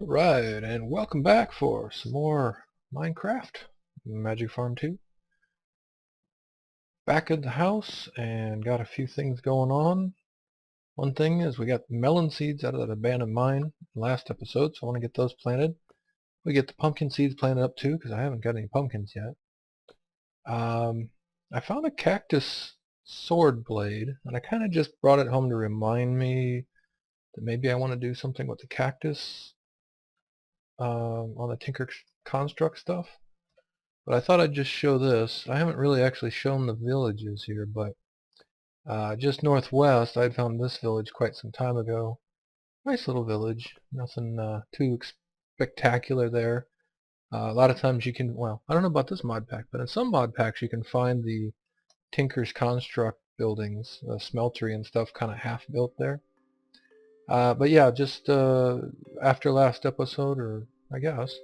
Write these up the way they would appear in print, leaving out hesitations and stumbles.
Right, and welcome back for some more Minecraft, Magic Farm 2. Back at the house and got a few things going on. One thing is we got melon seeds out of that abandoned mine last episode, so I want to get those planted. We get the pumpkin seeds planted up too, because I haven't got any pumpkins yet. I found a cactus sword blade, and I kind of just brought it home to remind me that maybe I want to do something with the cactus on the Tinker Construct stuff. But I thought I'd just show this. I haven't really actually shown the villages here, but just northwest I'd found this village quite some time ago. Nice little village. Nothing too spectacular there. A lot of times you can, well, I don't know about this mod pack, but in some mod packs you can find the Tinker's Construct buildings, smeltery and stuff kind of half built there. But yeah, just after last episode, or I guess,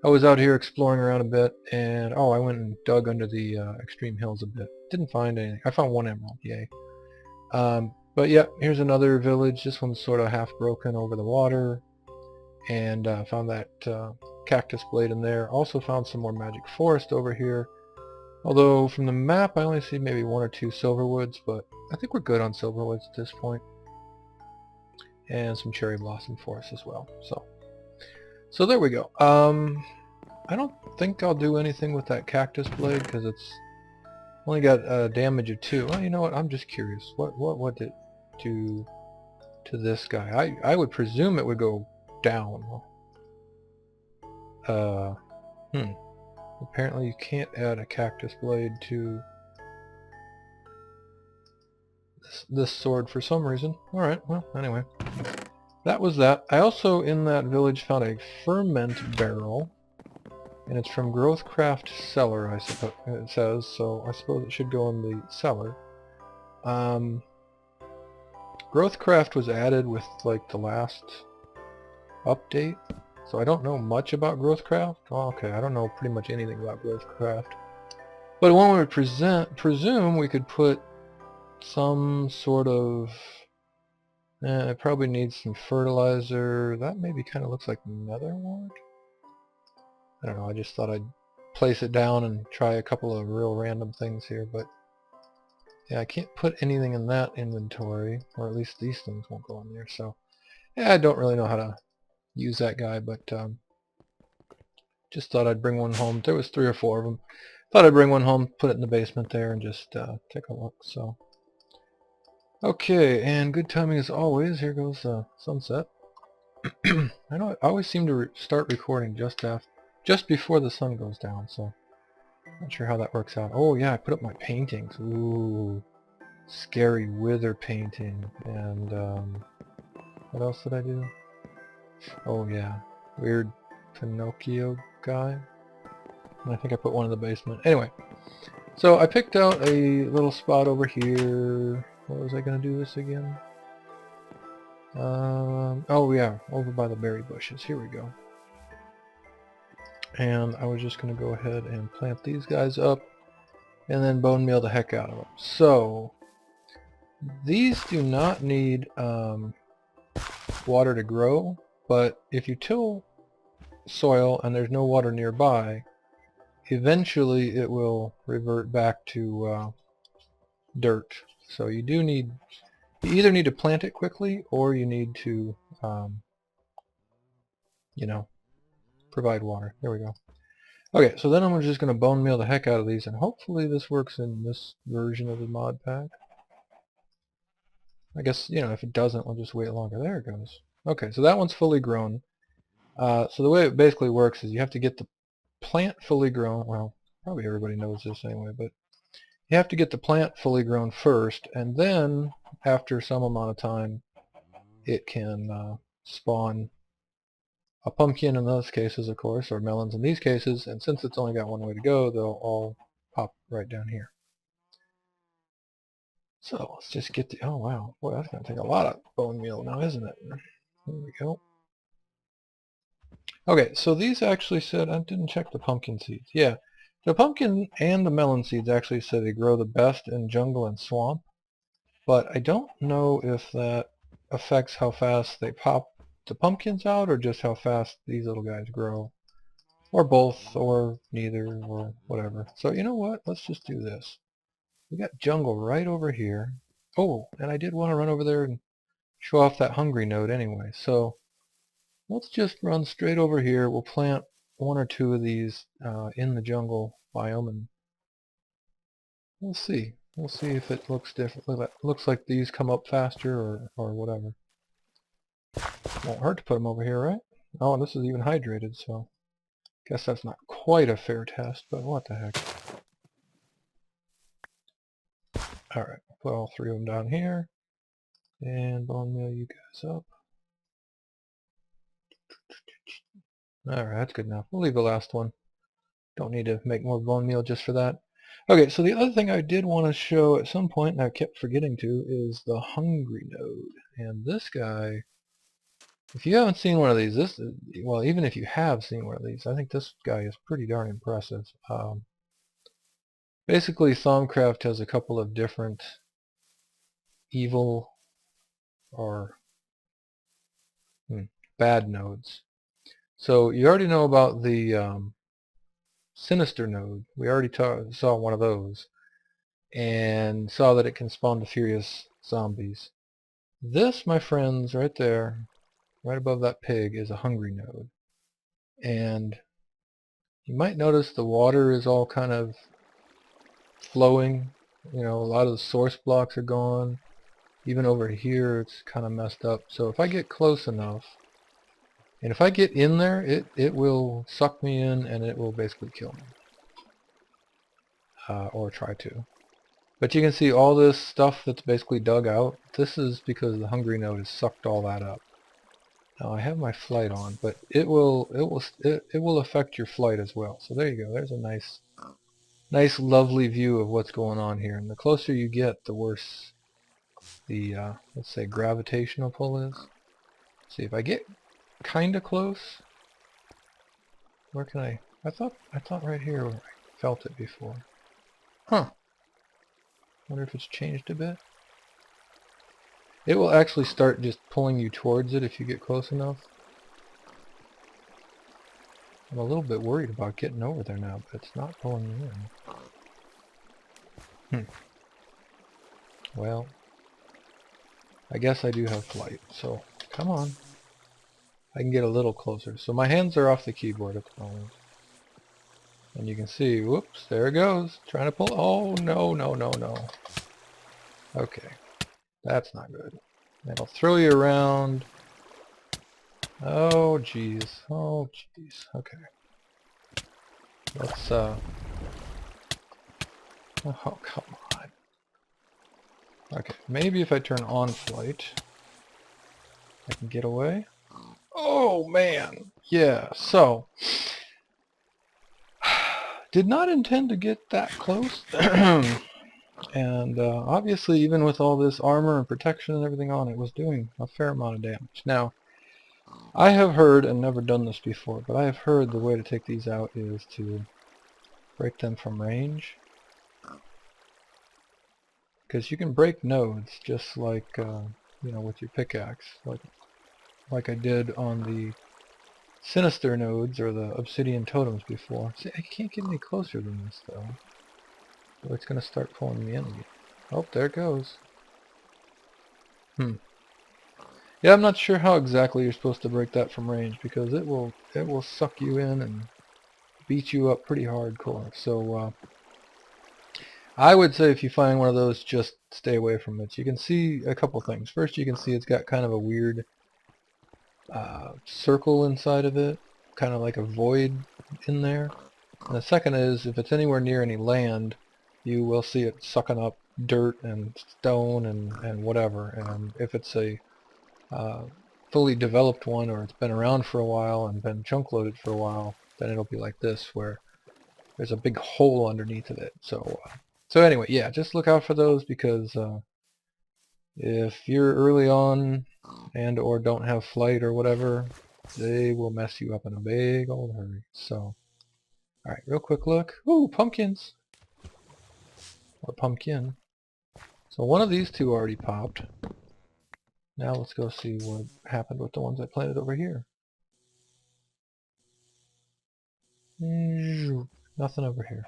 I was out here exploring around a bit, and I went and dug under the extreme hills a bit. Didn't find anything. I found one emerald, yay. But yeah, here's another village. This one's sort of half broken over the water, and found that Cactus Blade in there. Also found some more magic forest over here. Although from the map I only see maybe one or two silverwoods, but I think we're good on silverwoods at this point. And some cherry blossom forest as well. So there we go. I don't think I'll do anything with that cactus blade because it's only got damage of 2. Well, you know what? I'm just curious. What did it do to this guy? I would presume it would go down. Apparently you can't add a cactus blade to this sword for some reason. Alright, well, anyway. That was that. I also, in that village, found a ferment barrel. And it's from Growthcraft Cellar, I suppose it says, so I suppose it should go in the cellar. Growthcraft was added with like the last update, so I don't know much about Growthcraft. Oh, okay, I don't know pretty much anything about Growthcraft. But one would presume we could put some sort of... it probably needs some fertilizer. That maybe kind of looks like netherwort. I don't know, I just thought I'd place it down and try a couple of real random things here, but yeah, I can't put anything in that inventory, or at least these things won't go in there, so yeah, I don't really know how to use that guy, but just thought I'd bring one home. There was 3 or 4 of them. Thought I'd bring one home, put it in the basement there, and just take a look, so. Okay, and good timing as always. Here goes sunset. I know I always seem to start recording just before the sun goes down, so not sure how that works out. Oh yeah, I put up my paintings. Ooh, scary wither painting. And what else did I do? Oh yeah, weird Pinocchio guy. And I think I put one in the basement. Anyway, so I picked out a little spot over here. What was I going to do this again? Oh yeah, over by the berry bushes. Here we go. And I was just going to go ahead and plant these guys up and then bone meal the heck out of them. So these do not need water to grow, but if you till soil and there's no water nearby, eventually it will revert back to dirt. So you either need to plant it quickly, or you need to you know, provide water. There we go. Okay, so then I'm just going to bone meal the heck out of these, and hopefully this works in this version of the mod pack. I guess, you know, if it doesn't, we'll just wait longer. There it goes. Okay, so that one's fully grown. So the way it basically works is you have to get the plant fully grown. Well, probably everybody knows this anyway, but you have to get the plant fully grown first, and then after some amount of time it can spawn a pumpkin in those cases, of course, or melons in these cases, and since it's only got one way to go, they'll all pop right down here. So let's just get the... oh wow, boy, that's going to take a lot of bone meal now, isn't it? There we go. Okay, so these actually said... I didn't check the pumpkin seeds. Yeah, the pumpkin and the melon seeds actually said they grow the best in jungle and swamp, but I don't know if that affects how fast they pop the pumpkins out, or just how fast these little guys grow? Or both, or neither, or whatever. So you know what? Let's just do this. We got jungle right over here. Oh, and I did want to run over there and show off that hungry node anyway. So let's just run straight over here. We'll plant one or two of these in the jungle biome, and we'll see. We'll see if it looks different. Looks like these come up faster or whatever. Won't hurt to put them over here, right? Oh, and this is even hydrated, so guess that's not quite a fair test, but what the heck. Alright, put all three of them down here, and bone meal you guys up. Alright, that's good enough. We'll leave the last one. Don't need to make more bone meal just for that. Okay, so the other thing I did want to show at some point, and I kept forgetting to, is the hungry node. And this guy, if you haven't seen one of these, well, even if you have seen one of these, I think this guy is pretty darn impressive. Basically, Thaumcraft has a couple of different evil or bad nodes. So you already know about the sinister node. We already saw one of those and saw that it can spawn the furious zombies. This, my friends, right there, right above that pig, is a hungry node. And you might notice the water is all kind of flowing. You know, a lot of the source blocks are gone. Even over here it's kind of messed up. So if I get close enough, and if I get in there, it will suck me in and it will basically kill me. Or try to. But you can see all this stuff that's basically dug out. This is because the hungry node has sucked all that up. Now I have my flight on, but it will affect your flight as well. So there you go. There's a nice lovely view of what's going on here. And the closer you get, the worse the let's say gravitational pull is. See, if I get kind of close, where can I thought right here where I felt it before. Huh. Wonder if it's changed a bit. It will actually start just pulling you towards it if you get close enough. I'm a little bit worried about getting over there now, but it's not pulling me in. Well, I guess I do have flight, so come on. I can get a little closer. So my hands are off the keyboard at the moment. And you can see, whoops, there it goes. Trying to pull. Oh, no, no, no, no. Okay. That's not good. That'll throw you around. Oh, jeez. Oh, jeez. Okay. Let's, oh, come on. Okay, maybe if I turn on flight, I can get away. Oh, man. Yeah, so did not intend to get that close. And obviously, even with all this armor and protection and everything on, it was doing a fair amount of damage. Now, I have heard, and never done this before, but I have heard the way to take these out is to break them from range. Because you can break nodes just like, you know, with your pickaxe, like I did on the sinister nodes or the obsidian totems before. See, I can't get any closer than this though. Or it's going to start pulling me in again. Oh, there it goes. Yeah, I'm not sure how exactly you're supposed to break that from range, because it will suck you in and beat you up pretty hardcore. So I would say if you find one of those, just stay away from it. You can see a couple things. First, you can see it's got kind of a weird circle inside of it, kind of like a void in there. And the second is, if it's anywhere near any land, you will see it sucking up dirt and stone and whatever. And if it's a fully developed one, or it's been around for a while and been chunk loaded for a while, then it'll be like this, where there's a big hole underneath of it. So anyway, yeah, just look out for those, because if you're early on and or don't have flight or whatever, they will mess you up in a big old hurry. So, alright, real quick look. Ooh, pumpkins! Or pumpkin. So one of these two already popped. Now let's go see what happened with the ones I planted over here. Nothing over here.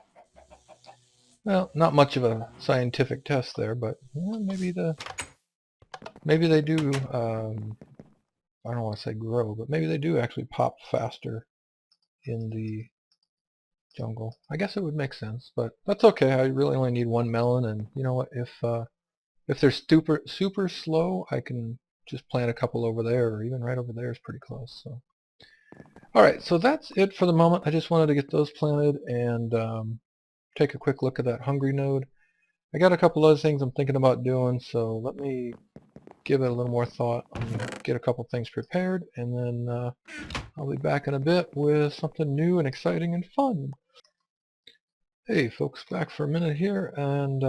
Well, not much of a scientific test there, but maybe they do. I don't want to say grow, but maybe they do actually pop faster in the jungle. I guess it would make sense, but that's okay. I really only need one melon, and you know what? If they're super slow, I can just plant a couple over there, or even right over there is pretty close. So, all right, so that's it for the moment. I just wanted to get those planted and take a quick look at that hungry node. I got a couple other things I'm thinking about doing, so let me give it a little more thought. I'm going to get a couple things prepared, and then I'll be back in a bit with something new and exciting and fun. Hey folks, back for a minute here, and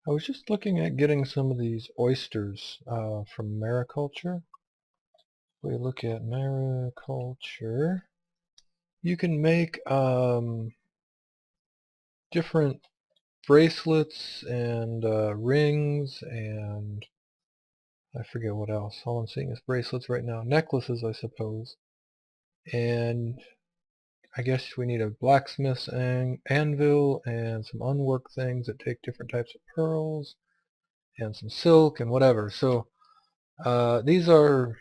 I was just looking at getting some of these oysters from Mariculture. We look at Mariculture. You can make different bracelets and rings and I forget what else. All I'm seeing is bracelets right now. Necklaces, I suppose. And I guess we need a blacksmith's anvil and some unworked things that take different types of pearls and some silk and whatever. So these are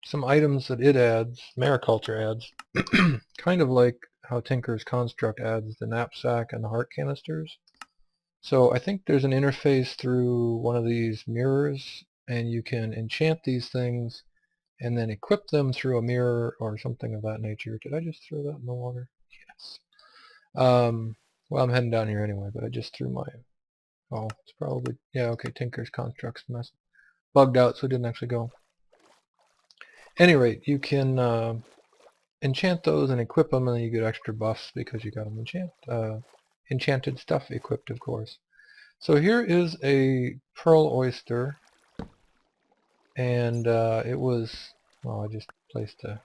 some items that it adds, Mariculture adds, kind of like how Tinker's Construct adds the knapsack and the heart canisters. So I think there's an interface through one of these mirrors, and you can enchant these things and then equip them through a mirror or something of that nature. Did I just throw that in the water? Yes. Well, I'm heading down here anyway, but I just threw my... Oh, it's probably... Yeah, okay, Tinker's Construct's mess bugged out, so it didn't actually go. Any rate, you can enchant those and equip them, and then you get extra buffs because you got them enchanted stuff equipped, of course. So here is a pearl oyster, and it was, well, I just placed a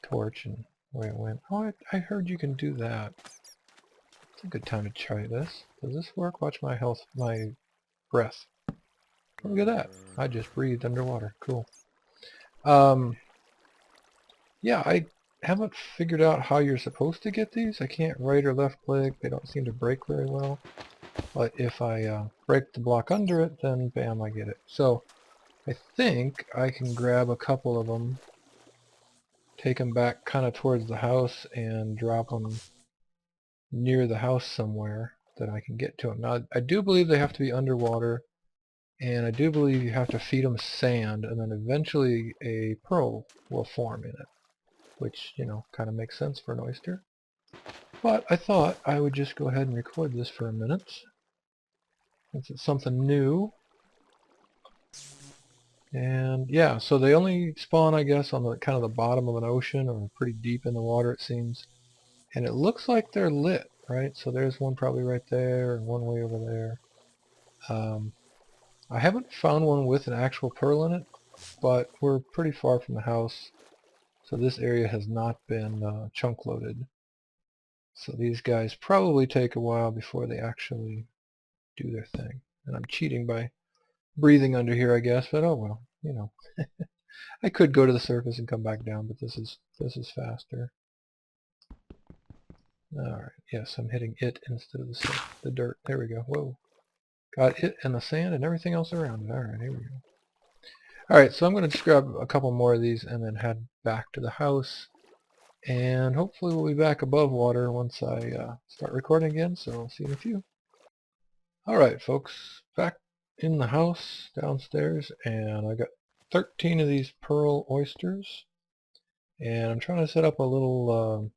torch and away it went. Oh, I heard you can do that. It's a good time to try this. Does this work? Watch my health, my breath. Look at that. I just breathed underwater. Cool. Yeah, I haven't figured out how you're supposed to get these. I can't right or left click. They don't seem to break very well. But if I break the block under it, then bam, I get it. So I think I can grab a couple of them, take them back kind of towards the house, and drop them near the house somewhere that I can get to them. Now, I do believe they have to be underwater, and I do believe you have to feed them sand, and then eventually a pearl will form in it, which, you know, kind of makes sense for an oyster. But I thought I would just go ahead and record this for a minute, since it's something new. And yeah, so they only spawn, I guess, on the kind of the bottom of an ocean or pretty deep in the water, it seems. And it looks like they're lit, right? So there's one probably right there and one way over there. I haven't found one with an actual pearl in it, but we're pretty far from the house, so this area has not been chunk loaded. So these guys probably take a while before they actually do their thing. And I'm cheating by breathing under here, I guess, but oh well, you know. I could go to the surface and come back down, but this is faster. Alright, yes, I'm hitting it instead of the dirt. There we go. Whoa. Got it and the sand and everything else around it. Alright, here we go. Alright, so I'm going to just grab a couple more of these and then head back to the house. And hopefully we'll be back above water once I start recording again, so I'll see you in a few. Alright folks, back in the house downstairs, and I got 13 of these pearl oysters. And I'm trying to set up a little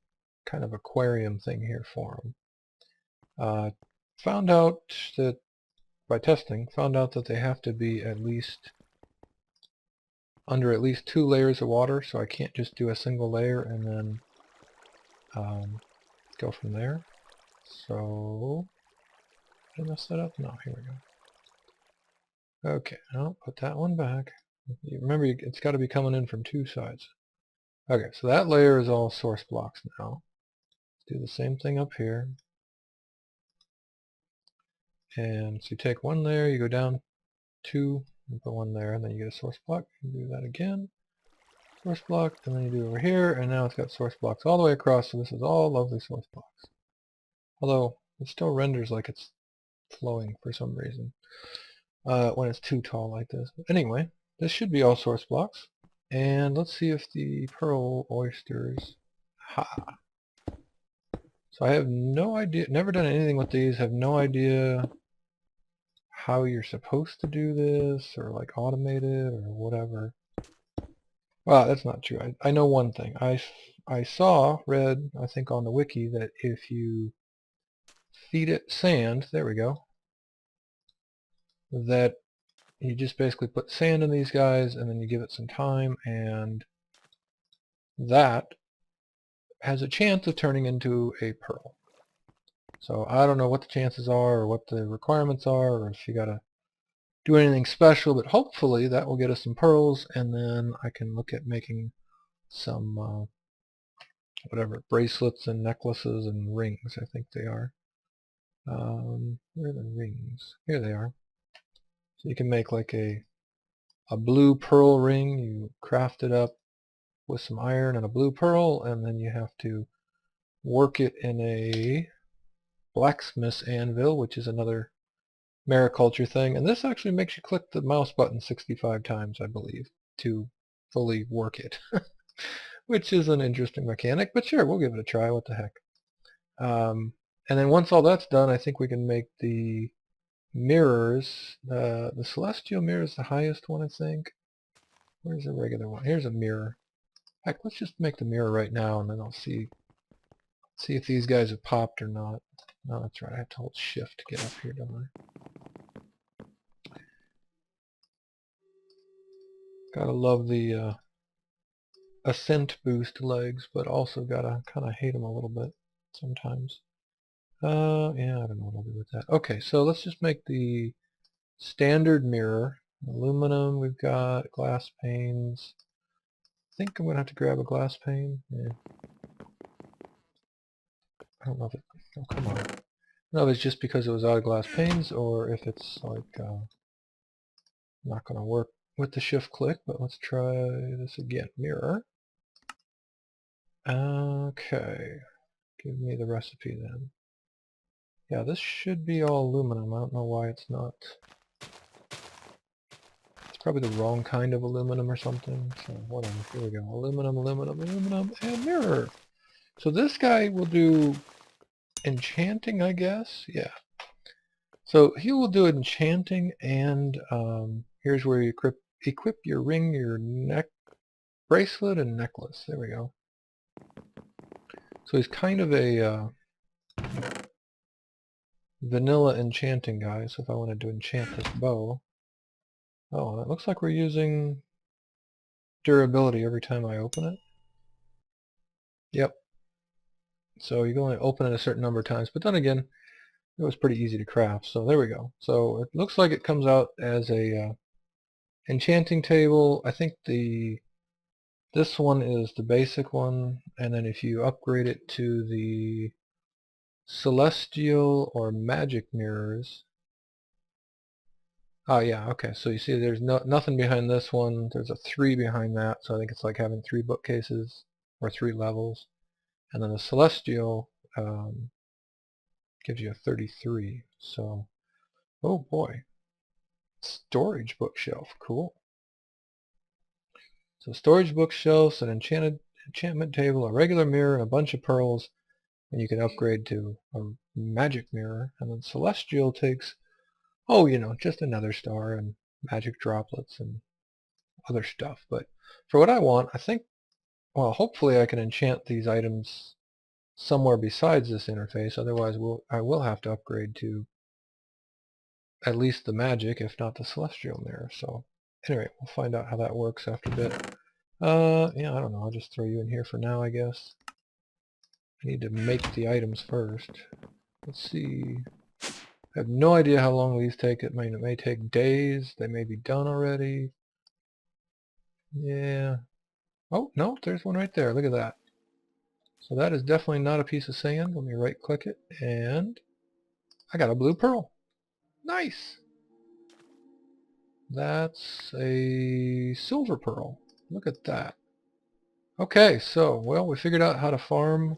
kind of aquarium thing here for them. Found out that, by testing, found out that they have to be at least under at least 2 layers of water, so I can't just do a single layer and then go from there. So, did I mess that up? No, here we go. Okay, I'll put that one back. Remember, it's got to be coming in from 2 sides. Okay, so that layer is all source blocks now. Let's do the same thing up here. And so you take one layer, you go down 2 and put one there, and then you get a source block. You do that again. Source block, and then you do over here, and now it's got source blocks all the way across, so this is all lovely source blocks. Although, it still renders like it's flowing for some reason when it's too tall like this. But anyway, this should be all source blocks. And let's see if the pearl oysters... Ha! So I have no idea, never done anything with these, have no idea how you're supposed to do this, or like automate it, or whatever. Well, that's not true. I know one thing. I read, I think on the wiki, that if you feed it sand, there we go, that you just basically put sand in these guys, and then you give it some time, and that has a chance of turning into a pearl. So I don't know what the chances are, or what the requirements are, or if you gotta do anything special, but hopefully that will get us some pearls, and then I can look at making some whatever, bracelets and necklaces and rings, I think they are. Where are the rings? Here they are. So you can make like a blue pearl ring. You craft it up with some iron and a blue pearl, and then you have to work it in a blacksmith's anvil, which is another Mariculture thing. And this actually makes you click the mouse button 65 times, I believe, to fully work it. Which is an interesting mechanic, but sure, we'll give it a try. What the heck. And then once all that's done, I think we can make the mirrors. The celestial mirror is the highest one, I think. Where's the regular one? Here's a mirror. Heck, let's just make the mirror right now, and then I'll see if these guys have popped or not. No, that's right. I have to hold shift to get up here, don't I? Gotta love the ascent boost legs, but also gotta kind of hate them a little bit sometimes. Yeah, I don't know what I'll do with that. Okay, so let's just make the standard mirror. Aluminum, we've got glass panes. I think I'm going to have to grab a glass pane. Yeah. I don't know if it... Oh, come on. I don't know if it's just because it was out of glass panes, or if it's like not going to work with the shift click, but let's try this again. Mirror. Okay. Give me the recipe then. Yeah, this should be all aluminum. I don't know why it's not. It's probably the wrong kind of aluminum or something. So whatever. Here we go. Aluminum, aluminum, aluminum, and mirror. So this guy will do enchanting, I guess. Yeah. So he will do enchanting, and here's where you equip your ring, your neck, bracelet, and necklace. There we go. So he's kind of a vanilla enchanting guy. So if I wanted to enchant this bow, oh, it looks like we're using durability every time I open it. Yep. So you can only open it a certain number of times, but then again, it was pretty easy to craft. So there we go. So it looks like it comes out as a enchanting table. I think this one is the basic one, and then if you upgrade it to the celestial or magic mirrors. Oh yeah, okay. So you see there's nothing behind this one. There's a 3 behind that, so I think it's like having 3 bookcases or 3 levels. And then the celestial gives you a 33. So, oh boy. Storage bookshelf, cool. So storage bookshelves, an enchantment table, a regular mirror, and a bunch of pearls, and you can upgrade to a magic mirror. And then celestial takes, oh, you know, just another star and magic droplets and other stuff. But for what I want, I think, well, hopefully I can enchant these items somewhere besides this interface. Otherwise, I will have to upgrade to at least the magic, if not the celestial mirror. So anyway, we'll find out how that works after a bit. Yeah, I don't know. I'll just throw you in here for now, I guess. I need to make the items first. Let's see. I have no idea how long these take. It may take days. They may be done already. Yeah. Oh, no, there's one right there. Look at that. So that is definitely not a piece of sand. Let me right click it, and I got a blue pearl. Nice! That's a silver pearl. Look at that. Okay, so, well, we figured out how to farm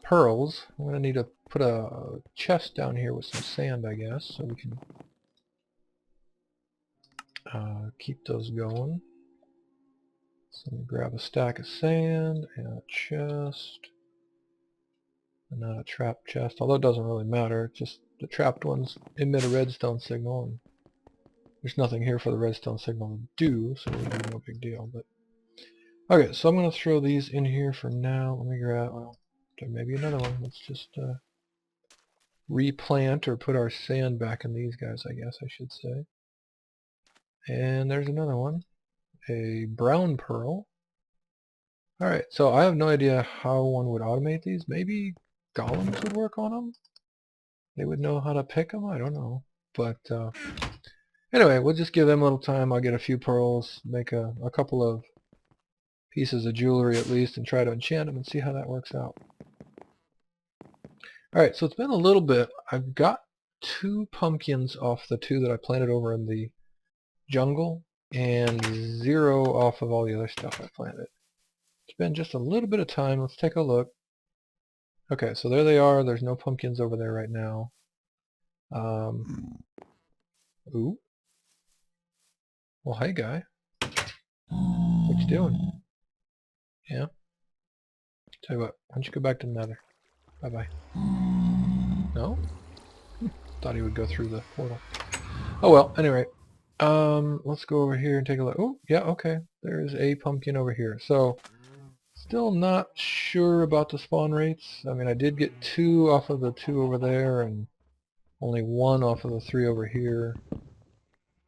pearls. I'm going to need to put a chest down here with some sand, I guess, so we can keep those going. So let me grab a stack of sand and a chest. And not a trapped chest, although it doesn't really matter. It's just the trapped ones emit a redstone signal, and there's nothing here for the redstone signal to do, so it would be no big deal. But okay, so I'm going to throw these in here for now. Let me grab, well, there may be another one. Let's just replant or put our sand back in these guys, I guess I should say. And there's another one, a brown pearl. Alright, so I have no idea how one would automate these. Maybe golems would work on them? They would know how to pick them? I don't know. But anyway, we'll just give them a little time. I'll get a few pearls, make a couple of pieces of jewelry at least, and try to enchant them and see how that works out. Alright, so it's been a little bit. I've got 2 pumpkins off the 2 that I planted over in the jungle, and 0 off of all the other stuff I planted. It's been just a little bit of time. Let's take a look. Okay, so there they are. There's no pumpkins over there right now. Ooh. Well, hey, guy. What you doing? Yeah? Tell you what, why don't you go back to the nether? Bye-bye. No? Thought he would go through the portal. Oh well, anyway. Let's go over here and take a look. Oh, yeah, okay. There's a pumpkin over here. So, still not sure about the spawn rates. I mean, I did get 2 off of the 2 over there, and only 1 off of the 3 over here,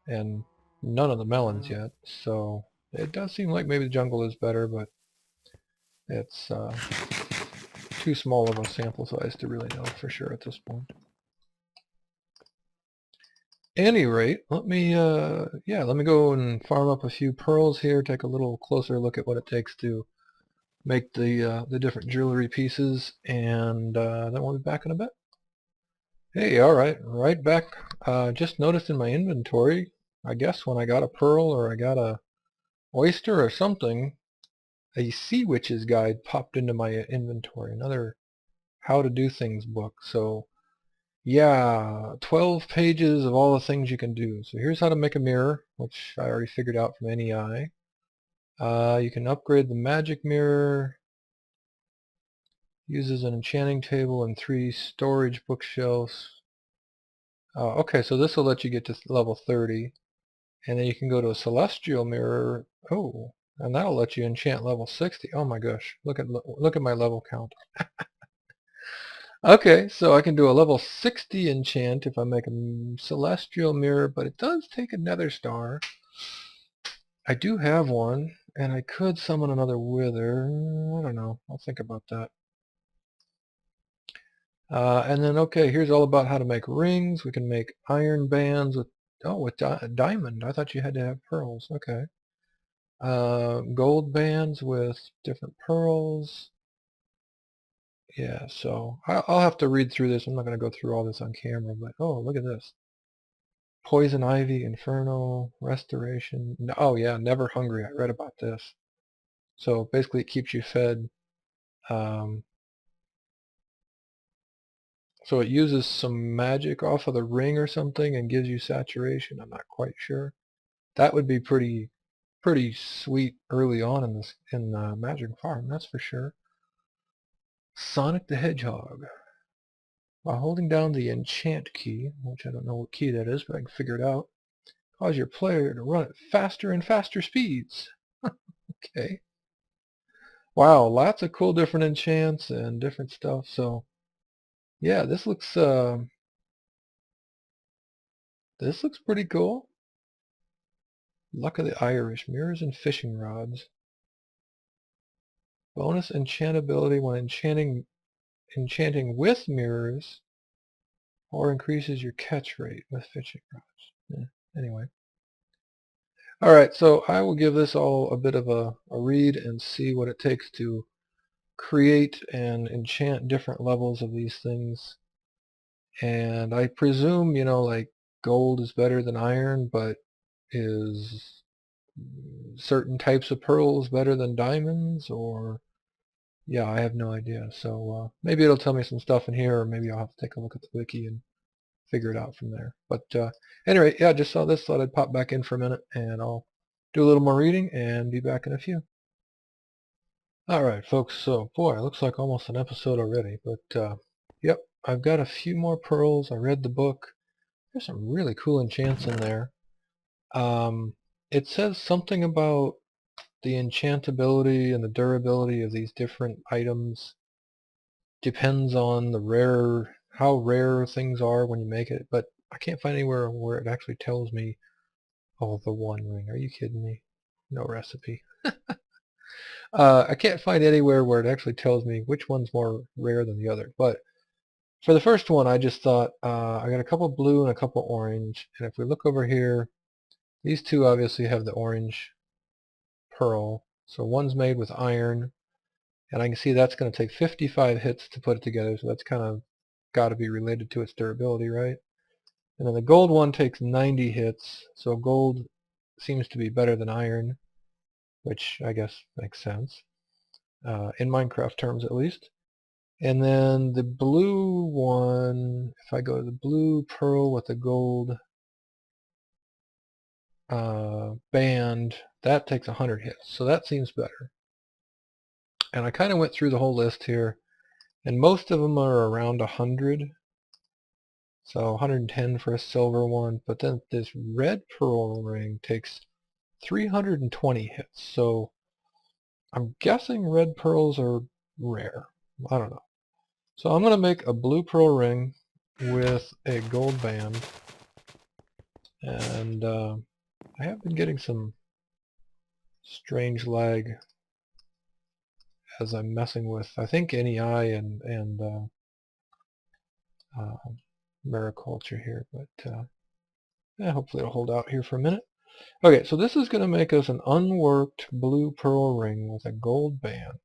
and none of the melons yet. So, it does seem like maybe the jungle is better, but it's too small of a sample size to really know for sure at this point. Any rate, let me go and farm up a few pearls here, take a little closer look at what it takes to make the different jewelry pieces, and then we'll be back in a bit. Hey, alright, right back. Just noticed in my inventory, I guess when I got a pearl or I got a oyster or something, a SeaWitch's guide popped into my inventory, another how to do things book. So yeah, 12 pages of all the things you can do. So here's how to make a mirror, which I already figured out from NEI. You can upgrade the magic mirror, uses an enchanting table and 3 storage bookshelves. Okay, so this will let you get to level 30, and then you can go to a celestial mirror. Oh, and that'll let you enchant level 60. Oh my gosh, look at my level count. Okay, so I can do a level 60 enchant if I make a celestial mirror, but it does take a nether star. I do have one, and I could summon another wither. I don't know. I'll think about that. And then, okay, here's all about how to make rings. We can make iron bands with, diamond. I thought you had to have pearls. Okay. Gold bands with different pearls. Yeah, so I'll have to read through this. I'm not going to go through all this on camera, but oh, look at this. Poison ivy, inferno, restoration. Oh yeah, never hungry. I read about this. So basically it keeps you fed. So it uses some magic off of the ring or something and gives you saturation. I'm not quite sure. That would be pretty sweet early on in Magic Farm, that's for sure. Sonic the Hedgehog. While holding down the enchant key, which I don't know what key that is, but I can figure it out, cause your player to run at faster and faster speeds. Okay. Wow, lots of cool different enchants and different stuff. So, yeah, this looks pretty cool. Luck of the Irish, mirrors and fishing rods. Bonus enchantability when enchanting with mirrors, or increases your catch rate with fishing rods. Yeah, anyway. Alright, so I will give this all a bit of a read and see what it takes to create and enchant different levels of these things. And I presume, like gold is better than iron, but is certain types of pearls better than diamonds, or yeah, I have no idea. So maybe it'll tell me some stuff in here, or maybe I'll have to take a look at the wiki and figure it out from there. But anyway, yeah, just saw this, thought I'd pop back in for a minute, and I'll do a little more reading and be back in a few. Alright folks, so boy, it looks like almost an episode already, but yep, I've got a few more pearls. I read the book. There's some really cool enchants in there. It says something about the enchantability and the durability of these different items depends on how rare things are when you make it, but I can't find anywhere where it actually tells me, oh, the One Ring. Are you kidding me? No recipe. I can't find anywhere where it actually tells me which one's more rare than the other. But for the first one, I just thought, I got a couple blue and a couple orange. And if we look over here, these two obviously have the orange pearl. So one's made with iron. And I can see that's going to take 55 hits to put it together. So that's kind of got to be related to its durability, right? And then the gold one takes 90 hits. So gold seems to be better than iron, which I guess makes sense. In Minecraft terms at least. And then the blue one, if I go to the blue pearl with the gold band, that takes 100 hits. So that seems better. And I kind of went through the whole list here, and most of them are around 100. So 110 for a silver one. But then this red pearl ring takes 320 hits. So I'm guessing red pearls are rare. I don't know. So I'm going to make a blue pearl ring with a gold band, and I have been getting some strange lag as I'm messing with, I think, NEI and Mariculture here, but yeah, hopefully it'll hold out here for a minute. Okay, so this is going to make us an unworked blue pearl ring with a gold band,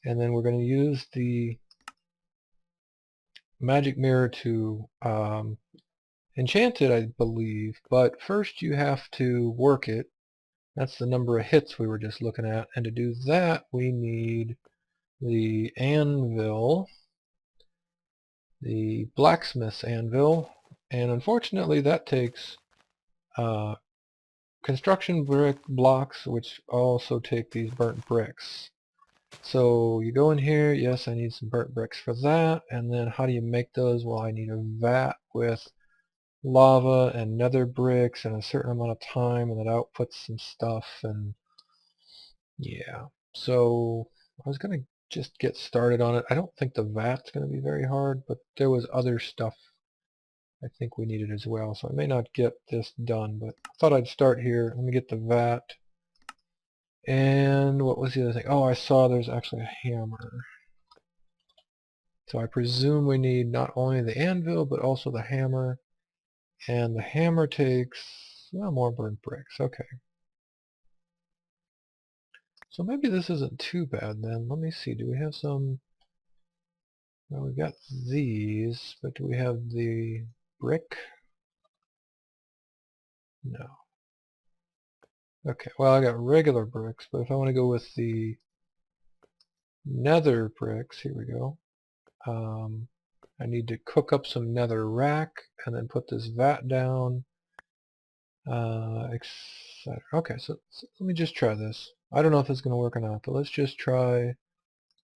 and then we're going to use the magic mirror to enchant it, I believe, but first you have to work it. That's the number of hits we were just looking at, and to do that we need the anvil, the blacksmith's anvil, and unfortunately that takes construction brick blocks, which also take these burnt bricks. So you go in here, yes, I need some burnt bricks for that, and then how do you make those? Well, I need a vat with lava and nether bricks and a certain amount of time, and that outputs some stuff, and yeah. So I was going to just get started on it. I don't think the vat's going to be very hard, but there was other stuff I think we needed as well, so I may not get this done, but I thought I'd start here. Let me get the vat. And what was the other thing? Oh, I saw there's actually a hammer. So I presume we need not only the anvil, but also the hammer. And the hammer takes, well, more burnt bricks. Okay. So maybe this isn't too bad then. Let me see. Do we have some... Well, we've got these, but do we have the brick? No. Okay, well, I got regular bricks, but if I want to go with the nether bricks, here we go. I need to cook up some nether rack and then put this vat down, etc. Okay, so let me just try this. I don't know if it's going to work or not, but let's just try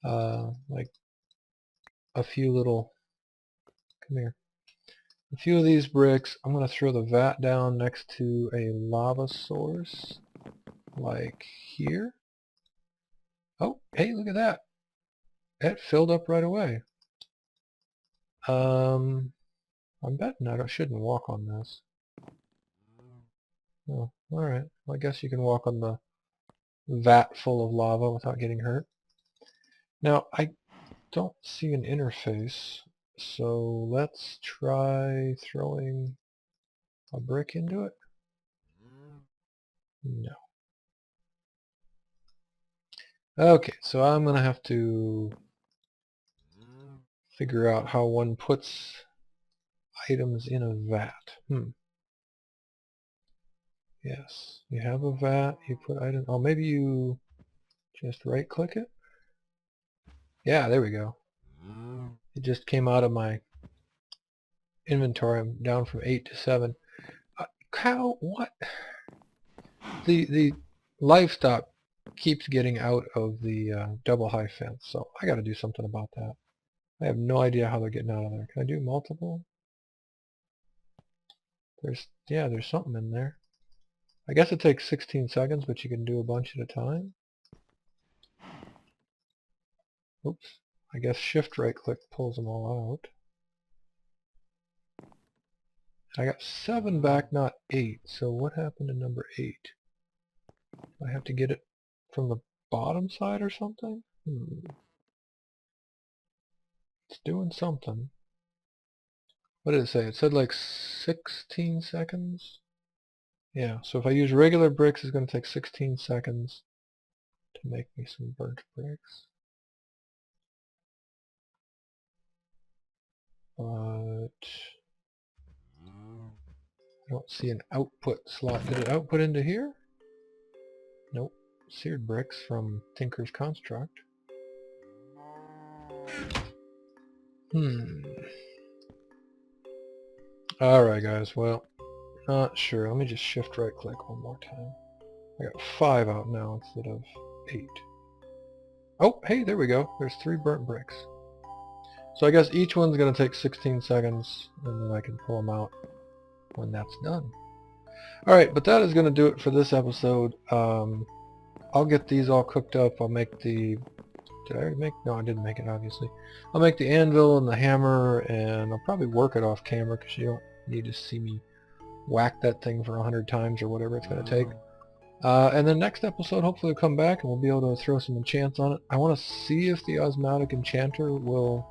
like a few little, come here, a few of these bricks. I'm going to throw the vat down next to a lava source, like here. Oh, hey, look at that. It filled up right away. I'm betting I shouldn't walk on this. Oh, alright. Well, I guess you can walk on the vat full of lava without getting hurt. Now, I don't see an interface, so let's try throwing a brick into it. No. Okay, so I'm going to have to figure out how one puts items in a vat. Yes, you have a vat, you put item, oh maybe you just right click it? Yeah, there we go. It just came out of my inventory. I'm down from 8 to 7. Cow, what? The livestock keeps getting out of the double high fence, so I gotta do something about that. I have no idea how they're getting out of there. Can I do multiple? There's something in there. I guess it takes 16 seconds, but you can do a bunch at a time. Oops. I guess shift right click pulls them all out. I got 7 back, not 8. So what happened to number 8? I have to get it from the bottom side or something? It's doing something. What did it say? It said like 16 seconds? Yeah, so if I use regular bricks, it's going to take 16 seconds to make me some burnt bricks. But I don't see an output slot. Did it output into here? Nope. Seared bricks from Tinker's Construct. Alright guys, well, not sure. Let me just shift right click one more time. I got 5 out now instead of 8. Oh, hey, there we go. There's 3 burnt bricks. So I guess each one's going to take 16 seconds, and then I can pull them out when that's done. Alright, but that is going to do it for this episode. I'll get these all cooked up. I'll make the... Did I already make? No, I didn't make it, obviously. I'll make the anvil and the hammer, and I'll probably work it off camera, because you don't need to see me whack that thing for 100 times or whatever it's going to take. And then next episode, hopefully we'll come back and we'll be able to throw some enchants on it. I want to see if the osmotic enchanter will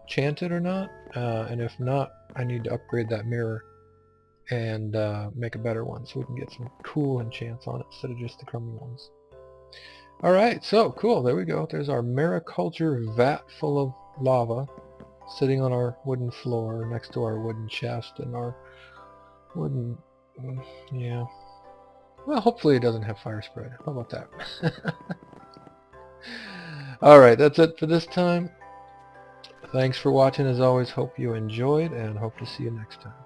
chant it or not, and if not, I need to upgrade that mirror and make a better one so we can get some cool enchants on it instead of just the crummy ones. Alright, so cool, there we go. There's our Mariculture vat full of lava sitting on our wooden floor next to our wooden chest and our wooden... yeah. Well, hopefully it doesn't have fire spread. How about that? Alright, that's it for this time. Thanks for watching as always. Hope you enjoyed and hope to see you next time.